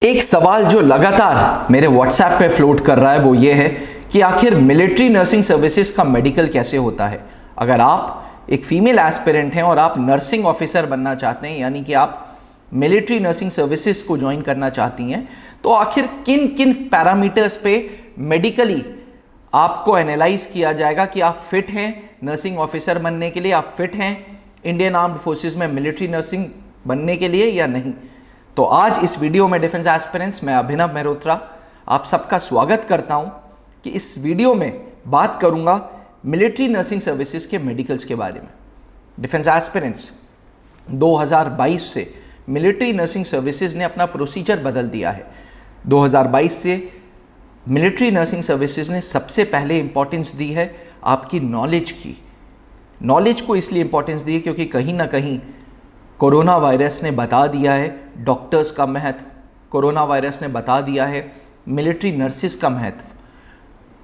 एक सवाल जो लगातार मेरे व्हाट्सएप पे फ्लोट कर रहा है वो ये है कि आखिर मिलिट्री नर्सिंग सर्विसेज का मेडिकल कैसे होता है। अगर आप एक फीमेल एस्पिरेंट हैं और आप नर्सिंग ऑफिसर बनना चाहते हैं, यानी कि आप मिलिट्री नर्सिंग सर्विसेज को ज्वाइन करना चाहती हैं, तो आखिर किन किन पैरामीटर्स पे मेडिकली आपको एनालाइज किया जाएगा कि आप फिट हैं नर्सिंग ऑफिसर बनने के लिए, आप फिट हैं इंडियन आर्म्ड फोर्सेज में मिलिट्री नर्सिंग बनने के लिए या नहीं। तो आज इस वीडियो में डिफेंस एस्पिरेंट्स, मैं अभिनव मेहरोत्रा आप सबका स्वागत करता हूं कि इस वीडियो में बात करूंगा मिलिट्री नर्सिंग सर्विसेज के मेडिकल्स के बारे में। डिफेंस एस्पिरेंट्स 2022 से मिलिट्री नर्सिंग सर्विसेज ने अपना प्रोसीजर बदल दिया है। 2022 से मिलिट्री नर्सिंग सर्विसेज ने सबसे पहले इंपॉर्टेंस दी है आपकी नॉलेज की। नॉलेज को इसलिए इंपॉर्टेंस दी है क्योंकि कहीं ना कहीं कोरोना वायरस ने बता दिया है डॉक्टर्स का महत्व, कोरोना वायरस ने बता दिया है मिलिट्री नर्सिस का महत्व,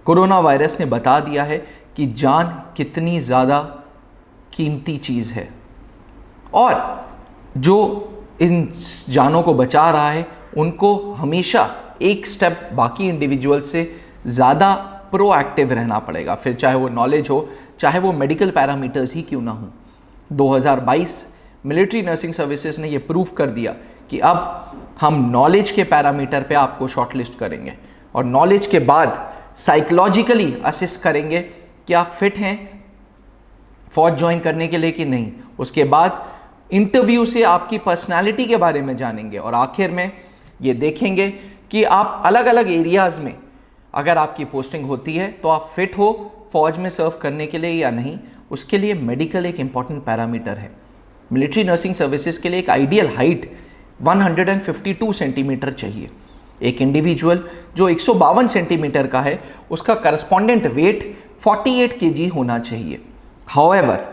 कोरोना वायरस ने बता दिया है कि जान कितनी ज़्यादा कीमती चीज़ है और जो इन जानों को बचा रहा है उनको हमेशा एक स्टेप बाकी इंडिविजुअल से ज़्यादा प्रोएक्टिव रहना पड़ेगा, फिर चाहे वो नॉलेज हो, चाहे वो मेडिकल पैरामीटर्स ही क्यों ना हो। 2022 मिलिट्री नर्सिंग सर्विसेज ने ये प्रूव कर दिया कि अब हम नॉलेज के पैरामीटर पे आपको शॉर्टलिस्ट करेंगे और नॉलेज के बाद साइकोलॉजिकली असेस करेंगे कि आप फिट हैं फौज ज्वाइन करने के लिए कि नहीं। उसके बाद इंटरव्यू से आपकी पर्सनालिटी के बारे में जानेंगे और आखिर में ये देखेंगे कि आप अलग अलग एरियाज़ में अगर आपकी पोस्टिंग होती है तो आप फिट हो फौज में सर्व करने के लिए या नहीं। उसके लिए मेडिकल एक इंपॉर्टेंट पैरामीटर है। मिलिट्री नर्सिंग सर्विसेज के लिए एक आइडियल हाइट 152 सेंटीमीटर चाहिए। एक इंडिविजुअल जो 152 सेंटीमीटर का है उसका करस्पॉन्डेंट वेट 48 kg होना चाहिए। हाउएवर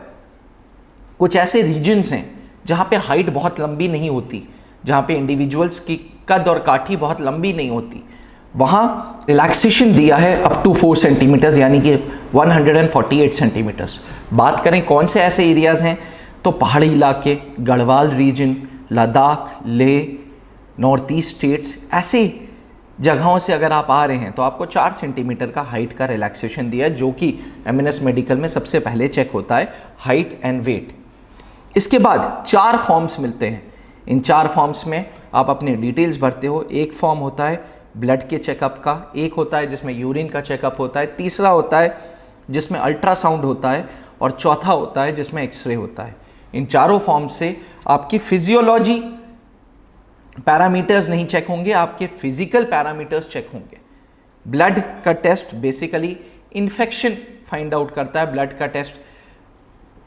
कुछ ऐसे रीजन्स हैं जहाँ पे हाइट बहुत लंबी नहीं होती, जहाँ पे इंडिविजुअल्स की कद और काठी बहुत लंबी नहीं होती, वहाँ रिलैक्सेशन दिया है अप टू 4 सेंटीमीटर्स यानी कि 148 सेंटीमीटर्स। बात करें कौन से ऐसे एरियाज़ हैं तो पहाड़ी इलाके, Garhwal region, Ladakh, Leh, north east states, ऐसे जगहों से अगर आप आ रहे हैं तो आपको 4 सेंटीमीटर का हाइट का रिलैक्सेशन दिया है, जो कि एमएनएस मेडिकल में सबसे पहले चेक होता है, हाइट एंड वेट। इसके बाद 4 फॉर्म्स मिलते हैं। इन 4 फॉर्म्स में आप अपने डिटेल्स भरते हो। एक फॉर्म होता है ब्लड के चेकअप का, एक होता है जिसमें यूरिन का चेकअप होता है, तीसरा होता है जिसमें अल्ट्रासाउंड होता है और चौथा होता है जिसमें एक्सरे होता है। इन चारों फॉर्म से आपकी फिजियोलॉजी पैरामीटर्स नहीं चेक होंगे, आपके फिजिकल पैरामीटर्स चेक होंगे। ब्लड का test basically infection find out करता है। ब्लड का टेस्ट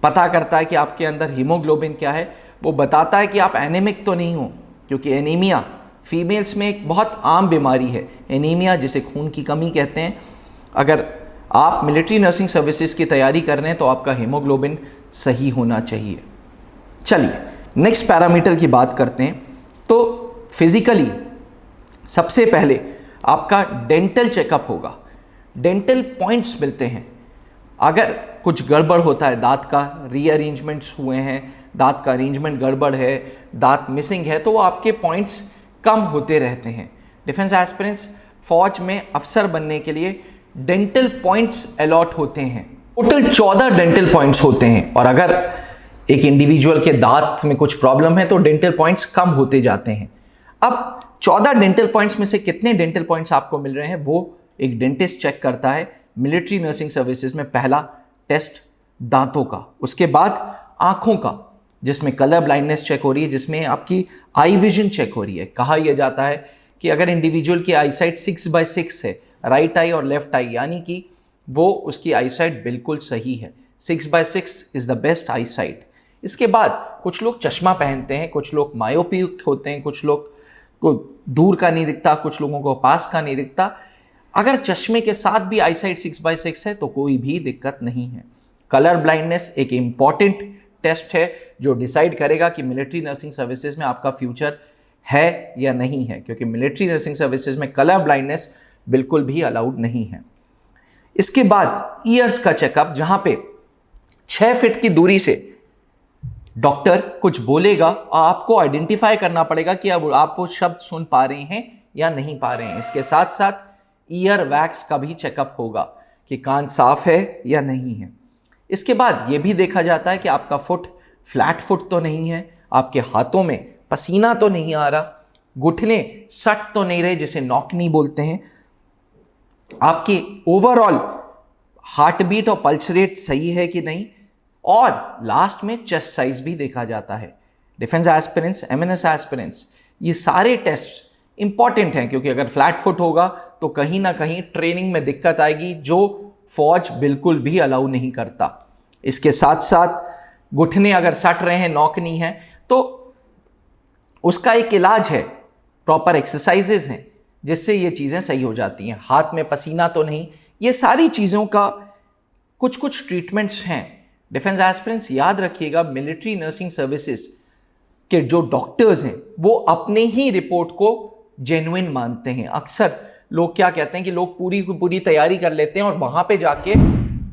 पता करता है कि आपके अंदर हीमोग्लोबिन क्या है, वो बताता है कि आप एनीमिक तो नहीं हो, क्योंकि एनीमिया फीमेल्स में एक बहुत आम बीमारी है, एनीमिया जिसे खून की कमी कहते हैं। अगर आप मिलिट्री नर्सिंग सर्विसेज की तैयारी कर रहे हैं तो आपका हीमोग्लोबिन सही होना चाहिए। चलिए नेक्स्ट पैरामीटर की बात करते हैं। तो फिजिकली सबसे पहले आपका डेंटल चेकअप होगा। डेंटल पॉइंट्स मिलते हैं। अगर कुछ गड़बड़ होता है, दांत का रीअरेंजमेंट्स हुए हैं, दांत का अरेंजमेंट गड़बड़ है, दांत मिसिंग है, तो वो आपके पॉइंट्स कम होते रहते हैं। डिफेंस एस्पिरेंट्स फौज में अफसर बनने के लिए डेंटल पॉइंट्स अलॉट होते हैं। टोटल 14 डेंटल पॉइंट्स होते हैं और अगर एक इंडिविजुअल के दांत में कुछ प्रॉब्लम है तो डेंटल पॉइंट्स कम होते जाते हैं। अब 14 डेंटल पॉइंट्स में से कितने डेंटल पॉइंट्स आपको मिल रहे हैं वो एक डेंटिस्ट चेक करता है। मिलिट्री नर्सिंग सर्विसेज में पहला टेस्ट दांतों का, उसके बाद आंखों का जिसमें कलर ब्लाइंडनेस चेक हो रही है, जिसमें आपकी आई विजन चेक हो रही है। कहा यह जाता है कि अगर इंडिविजुअल की आई साइट 6/6 है, राइट आई और लेफ्ट आई, यानी कि वो उसकी आई साइट बिल्कुल सही है। 6/6 is the best I site. इसके बाद कुछ लोग चश्मा पहनते हैं, कुछ लोग मायोपिक होते हैं, कुछ लोग को दूर का नहीं दिखता, कुछ लोगों को पास का नहीं दिखता। अगर चश्मे के साथ भी आई साइट 6/6 है तो कोई भी दिक्कत नहीं है। कलर ब्लाइंडनेस एक इम्पॉर्टेंट टेस्ट है जो डिसाइड करेगा कि मिलिट्री नर्सिंग सर्विसेज में आपका फ्यूचर है या नहीं है, क्योंकि मिलिट्री नर्सिंग सर्विसेज में कलर ब्लाइंडनेस बिल्कुल भी अलाउड नहीं है। इसके बाद ईयर्स का चेकअप, जहां पे 6 फीट की दूरी से डॉक्टर कुछ बोलेगा और आपको आइडेंटिफाई करना पड़ेगा कि अब आप वो शब्द सुन पा रहे हैं या नहीं पा रहे हैं। इसके साथ साथ ईयर वैक्स का भी चेकअप होगा कि कान साफ है या नहीं है। इसके बाद ये भी देखा जाता है कि आपका फुट फ्लैट फुट तो नहीं है, आपके हाथों में पसीना तो नहीं आ रहा, घुटने सट तो नहीं रहे जिसे नॉक नहीं बोलते हैं, आपकी ओवरऑल हार्ट बीट और पल्स रेट सही है कि नहीं, और लास्ट में चेस्ट साइज भी देखा जाता है। डिफेंस एस्पिरेंट्स, एमएनएस एस्पिरेंट्स, ये सारे टेस्ट इंपॉर्टेंट हैं क्योंकि अगर फ्लैट फुट होगा तो कहीं ना कहीं ट्रेनिंग में दिक्कत आएगी जो फौज बिल्कुल भी अलाउ नहीं करता। इसके साथ साथ घुटने अगर सट रहे हैं, नॉक नहीं है, तो उसका एक इलाज है, प्रॉपर एक्सरसाइजेज हैं जिससे ये चीज़ें सही हो जाती हैं। हाथ में पसीना तो नहीं, ये सारी चीज़ों का कुछ ट्रीटमेंट्स हैं। डिफेंस एस्पिरेंट्स याद रखिएगा, मिलिट्री नर्सिंग सर्विसेज के जो डॉक्टर्स हैं वो अपने ही रिपोर्ट को जेन्युइन मानते हैं। अक्सर लोग क्या कहते हैं कि लोग पूरी की पूरी तैयारी कर लेते हैं और वहां पे जाके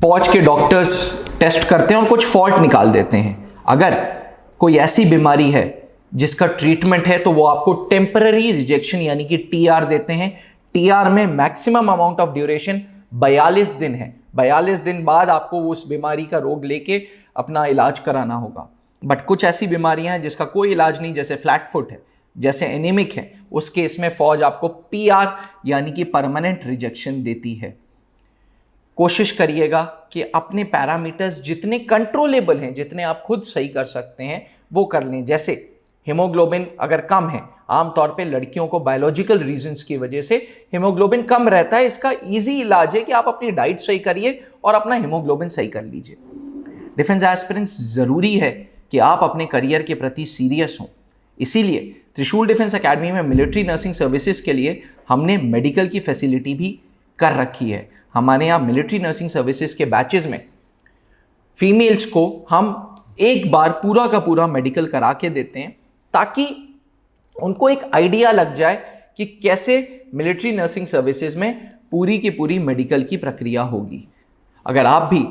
फौज के डॉक्टर्स टेस्ट करते हैं और कुछ फॉल्ट निकाल देते हैं। अगर कोई ऐसी बीमारी है जिसका ट्रीटमेंट है तो वो आपको टेम्पररी रिजेक्शन यानी कि टीआर देते हैं। टीआर में मैक्सिमम अमाउंट ऑफ ड्यूरेशन 42 दिन है। 42 दिन बाद आपको उस बीमारी का रोग लेके अपना इलाज कराना होगा। बट कुछ ऐसी बीमारियां हैं जिसका कोई इलाज नहीं, जैसे फ्लैट फुट है, जैसे एनीमिक है, उस केस में फौज आपको पीआर यानी कि परमानेंट रिजेक्शन देती है। कोशिश करिएगा कि अपने पैरामीटर्स जितने कंट्रोलेबल हैं, जितने आप खुद सही कर सकते हैं वो कर लें। जैसे हीमोग्लोबिन अगर कम है, आमतौर पे लड़कियों को बायोलॉजिकल रीजंस की वजह से हीमोग्लोबिन कम रहता है, इसका इजी इलाज है कि आप अपनी डाइट सही करिए और अपना हीमोग्लोबिन सही कर लीजिए। डिफेंस एस्पिरेंट्स ज़रूरी है कि आप अपने करियर के प्रति सीरियस हों। इसीलिए त्रिशूल डिफेंस एकेडमी में मिलिट्री नर्सिंग सर्विसेज के लिए हमने मेडिकल की फैसिलिटी भी कर रखी है। हमारे यहाँ मिलिट्री नर्सिंग सर्विसेज के बैचेज में फीमेल्स को हम एक बार पूरा का पूरा मेडिकल करा के देते हैं ताकि उनको एक आइडिया लग जाए कि कैसे मिलिट्री नर्सिंग सर्विसेज में पूरी की पूरी मेडिकल की प्रक्रिया होगी। अगर आप भी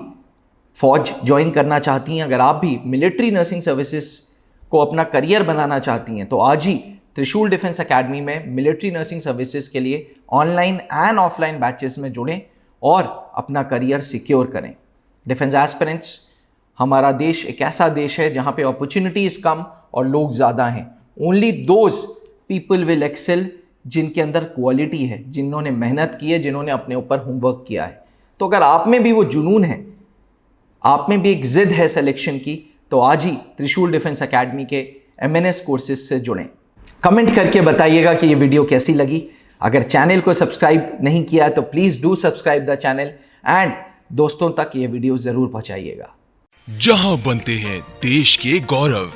फौज ज्वाइन करना चाहती हैं, अगर आप भी मिलिट्री नर्सिंग सर्विसेज को अपना करियर बनाना चाहती हैं, तो आज ही त्रिशूल डिफेंस एकेडमी में मिलिट्री नर्सिंग सर्विसेज के लिए ऑनलाइन एंड ऑफलाइन बैचेस में जुड़ें और अपना करियर सिक्योर करें। डिफेंस एस्पिरेंट्स, हमारा देश एक ऐसा देश है जहाँ पे अपॉर्चुनिटीज़ कम और लोग ज़्यादा हैं। Only those people will excel जिनके अंदर क्वालिटी है, जिन्होंने मेहनत की है, जिन्होंने अपने ऊपर होमवर्क किया है। तो अगर आप में भी वो जुनून है, आप में भी एक जिद है सिलेक्शन की, तो आज ही त्रिशूल डिफेंस एकेडमी के एमएनएस कोर्सेज से जुड़ें। कमेंट करके बताइएगा कि ये वीडियो कैसी लगी। अगर चैनल को सब्सक्राइब नहीं किया तो please do subscribe the channel and दोस्तों तक ये वीडियो ज़रूर पहुंचाइएगा। जहां बनते हैं देश के गौरव,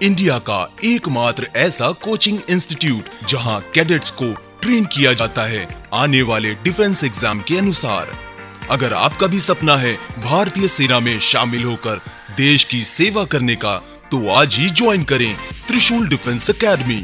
इंडिया का एकमात्र ऐसा कोचिंग इंस्टीट्यूट जहां कैडेट्स को ट्रेन किया जाता है आने वाले डिफेंस एग्जाम के अनुसार। अगर आपका भी सपना है भारतीय सेना में शामिल होकर देश की सेवा करने का, तो आज ही ज्वाइन करें त्रिशूल डिफेंस एकेडमी।